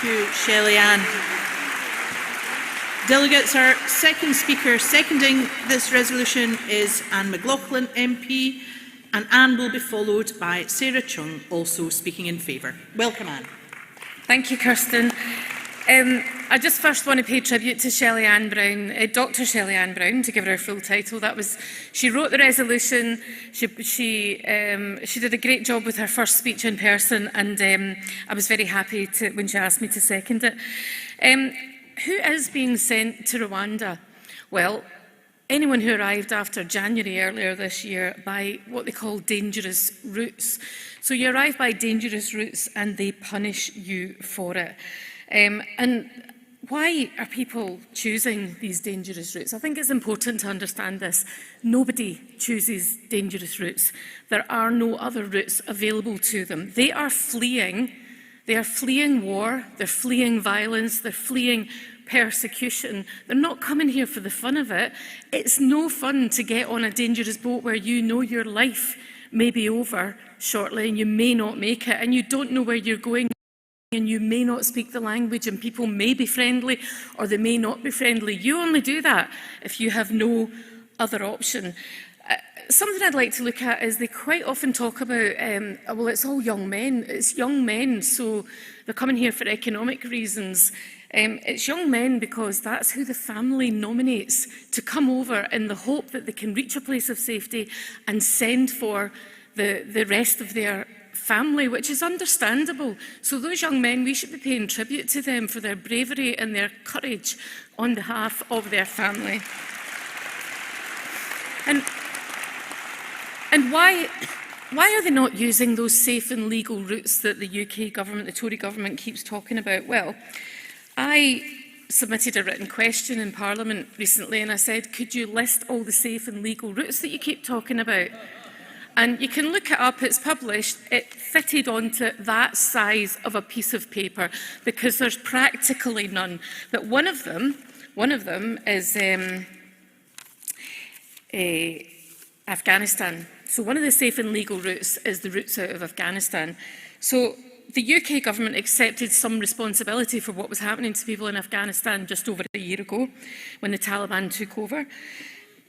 Thank you, Shelley-Ann. Delegates, our second speaker seconding this resolution is Anne McLaughlin MP, and Anne will be followed by Sarah Chung, also speaking in favour. Welcome, Anne. Thank you, Kirsten. I just first want to pay tribute to Shelley-Ann Brown, Dr. Shelley-Ann Brown, to give her full title. She wrote the resolution. She did a great job with her first speech in person, and I was very happy when she asked me to second it. Who is being sent to Rwanda? Well, anyone who arrived after January earlier this year by what they call dangerous routes. So you arrive by dangerous routes and they punish you for it. And why are people choosing these dangerous routes? I think it's important to understand this. Nobody chooses dangerous routes. There are no other routes available to them. They are fleeing war, they're fleeing violence, they're fleeing persecution. They're not coming here for the fun of it. It's no fun to get on a dangerous boat where you know your life may be over shortly and you may not make it and you don't know where you're going and you may not speak the language and people may be friendly or they may not be friendly. You only do that if you have no other option. Something I'd like to look at is they quite often talk about, well, it's all young men. It's young men, so they're coming here for economic reasons. It's young men because that's who the family nominates to come over in the hope that they can reach a place of safety and send for the rest of their family, which is understandable. So those young men, we should be paying tribute to them for their bravery and their courage on behalf of their family. And why are they not using those safe and legal routes that the UK government, the Tory government, keeps talking about? Well, I submitted a written question in Parliament recently and I said, could you list all the safe and legal routes that you keep talking about? And you can look it up, it's published. It fitted onto that size of a piece of paper because there's practically none. But one of them is Afghanistan. So one of the safe and legal routes is the routes out of Afghanistan. So the UK government accepted some responsibility for what was happening to people in Afghanistan just over a year ago when the Taliban took over.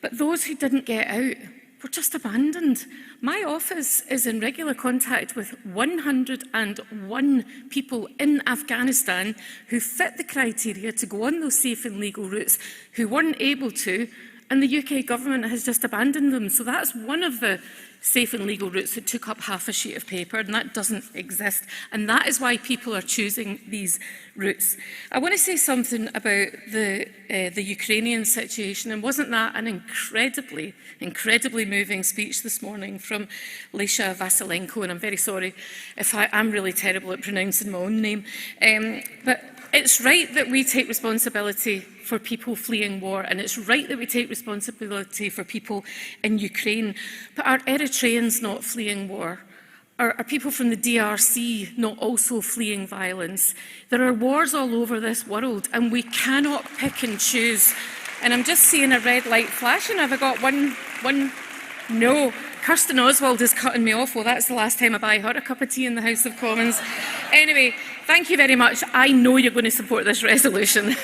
But those who didn't get out were just abandoned. My office is in regular contact with 101 people in Afghanistan who fit the criteria to go on those safe and legal routes, who weren't able to, and the UK government has just abandoned them. So that's one of the safe and legal routes that took up half a sheet of paper, and that doesn't exist. And that is why people are choosing these routes. I want to say something about the Ukrainian situation, and wasn't that an incredibly moving speech this morning from Lesha Vasilenko, and I'm very sorry if I'm really terrible at pronouncing my own name. But it's right that we take responsibility for people fleeing war, and it's right that we take responsibility for people in Ukraine. But are Eritreans not fleeing war? Are people from the DRC not also fleeing violence? There are wars all over this world, and we cannot pick and choose. And I'm just seeing a red light flashing. Have I got one? No. Kirsten Oswald is cutting me off. Well, that's the last time I buy her a cup of tea in the House of Commons. Anyway, thank you very much. I know you're going to support this resolution.